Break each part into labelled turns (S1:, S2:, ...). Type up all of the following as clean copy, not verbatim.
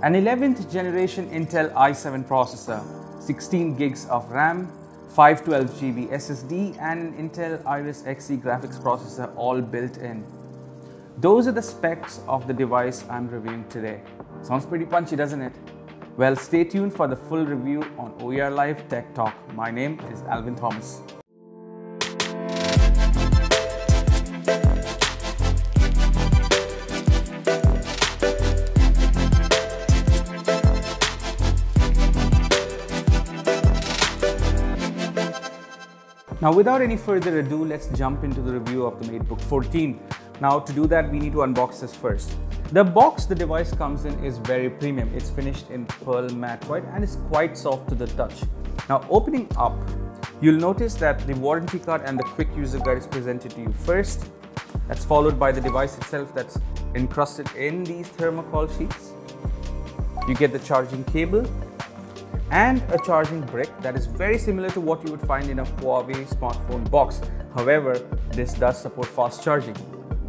S1: An 11th generation Intel i7 processor, 16 gigs of RAM, 512GB SSD and an Intel Iris Xe graphics processor all built in. Those are the specs of the device I'm reviewing today. Sounds pretty punchy, doesn't it? Well, stay tuned for the full review on OER Live Tech Talk. My name is Alvin Thomas. Now, without any further ado, let's jump into the review of the MateBook 14. Now, to do that, we need to unbox this first. The box the device comes in is very premium. It's finished in pearl matte white and is quite soft to the touch. Now, opening up, you'll notice that the warranty card and the quick user guide is presented to you first. That's followed by the device itself that's encrusted in these thermocol sheets. You get the charging cable and a charging brick that is very similar to what you would find in a Huawei smartphone box. However, this does support fast charging.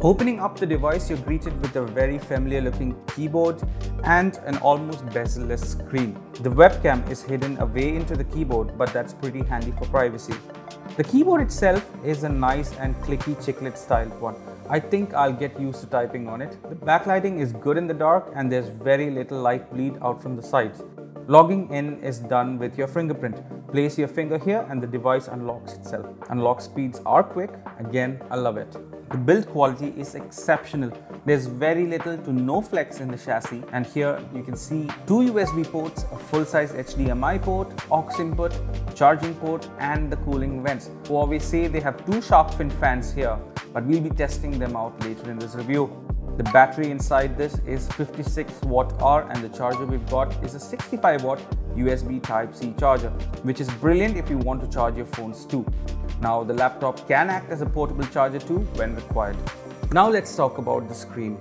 S1: Opening up the device, you're greeted with a very familiar looking keyboard and an almost bezel-less screen. The webcam is hidden away into the keyboard, but that's pretty handy for privacy. The keyboard itself is a nice and clicky chiclet styled one. I think I'll get used to typing on it. The backlighting is good in the dark and there's very little light bleed out from the sides. Logging in is done with your fingerprint. Place your finger here and the device unlocks itself. Unlock speeds are quick. Again, I love it. The build quality is exceptional. There's very little to no flex in the chassis, and here you can see two USB ports, a full-size HDMI port, aux input, charging port and the cooling vents. Huawei say they have two shark fin fans here, but we'll be testing them out later in this review. The battery inside this is 56 watt-hour and the charger we've got is a 65 watt USB Type-C charger, which is brilliant if you want to charge your phones too. Now, the laptop can act as a portable charger too when required. Now let's talk about the screen.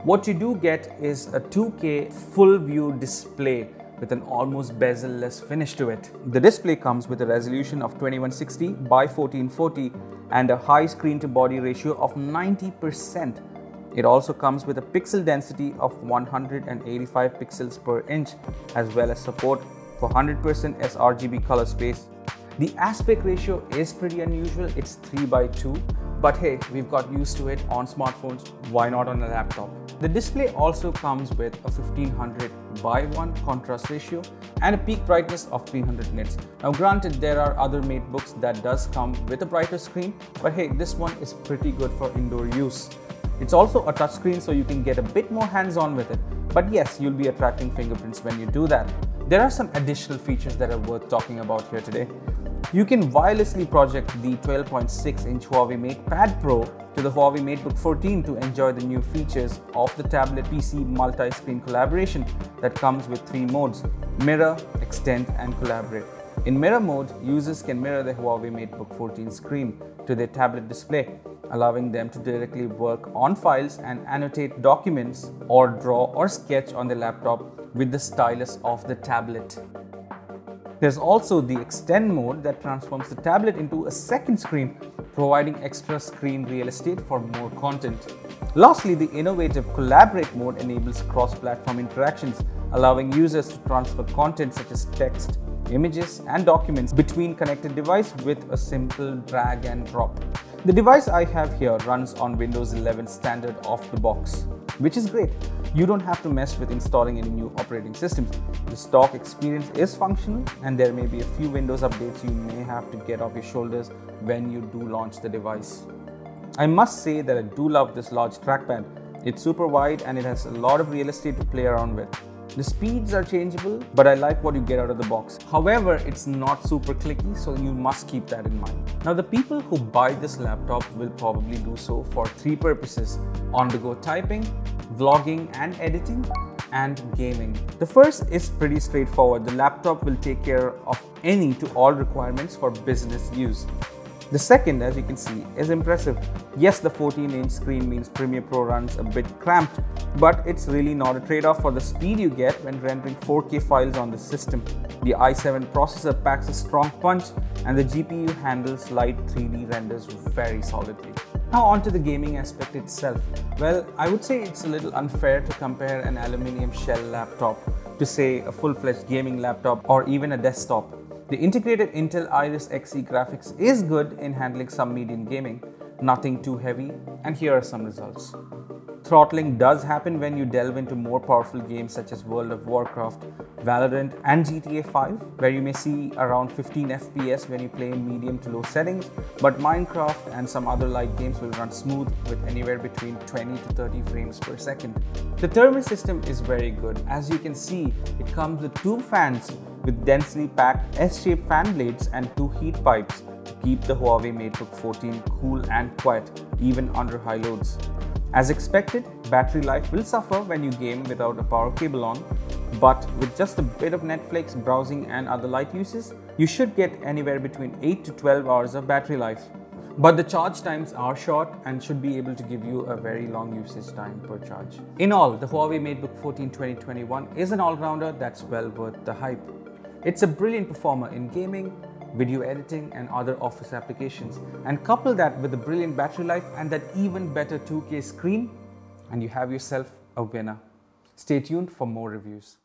S1: What you do get is a 2K full view display with an almost bezel-less finish to it. The display comes with a resolution of 2160 by 1440 and a high screen to body ratio of 90%. It also comes with a pixel density of 185 pixels per inch, as well as support for 100% sRGB color space. The aspect ratio is pretty unusual, it's 3:2, but hey, we've got used to it on smartphones, why not on a laptop? The display also comes with a 1500:1 contrast ratio and a peak brightness of 300 nits. Now granted, there are other MateBooks that does come with a brighter screen, but hey, this one is pretty good for indoor use. It's also a touchscreen, so you can get a bit more hands-on with it. But yes, you'll be attracting fingerprints when you do that. There are some additional features that are worth talking about here today. You can wirelessly project the 12.6-inch Huawei MatePad Pro to the Huawei MateBook 14 to enjoy the new features of the tablet PC multi-screen collaboration that comes with three modes: mirror, extend and collaborate. In mirror mode, users can mirror the Huawei MateBook 14 screen to their tablet display, allowing them to directly work on files and annotate documents or draw or sketch on their laptop with the stylus of the tablet. There's also the extend mode that transforms the tablet into a second screen, providing extra screen real estate for more content. Lastly, the innovative collaborate mode enables cross-platform interactions, allowing users to transfer content such as text, images and documents between connected devices with a simple drag and drop. The device I have here runs on Windows 11 standard off the box, which is great. You don't have to mess with installing any new operating systems. The stock experience is functional and there may be a few Windows updates you may have to get off your shoulders when you do launch the device. I must say that I do love this large trackpad. It's super wide and it has a lot of real estate to play around with. The speeds are changeable, but I like what you get out of the box. However, it's not super clicky, so you must keep that in mind. Now, the people who buy this laptop will probably do so for three purposes: on-the-go typing, vlogging and editing, and gaming. The first is pretty straightforward. The laptop will take care of any to all requirements for business use. The second, as you can see, is impressive. Yes, the 14-inch screen means Premiere Pro runs a bit cramped, but it's really not a trade-off for the speed you get when rendering 4K files on the system. The i7 processor packs a strong punch and the GPU handles light 3D renders very solidly. Now on to the gaming aspect itself. Well, I would say it's a little unfair to compare an aluminium shell laptop to say a full-fledged gaming laptop or even a desktop. The integrated Intel Iris Xe graphics is good in handling some medium gaming, nothing too heavy, and here are some results. Throttling does happen when you delve into more powerful games such as World of Warcraft, Valorant and GTA 5, where you may see around 15 FPS when you play in medium to low settings, but Minecraft and some other light games will run smooth with anywhere between 20 to 30 frames per second. The thermal system is very good. As you can see, it comes with 2 fans with densely packed S-shaped fan blades and 2 heat pipes to keep the Huawei MateBook 14 cool and quiet even under high loads. As expected, battery life will suffer when you game without a power cable on, but with just a bit of Netflix, browsing and other light uses, you should get anywhere between 8 to 12 hours of battery life. But the charge times are short and should be able to give you a very long usage time per charge. In all, the Huawei MateBook 14 2021 is an all-rounder that's well worth the hype. It's a brilliant performer in gaming, video editing and other office applications, and couple that with a brilliant battery life and that even better 2K screen and you have yourself a winner. Stay tuned for more reviews.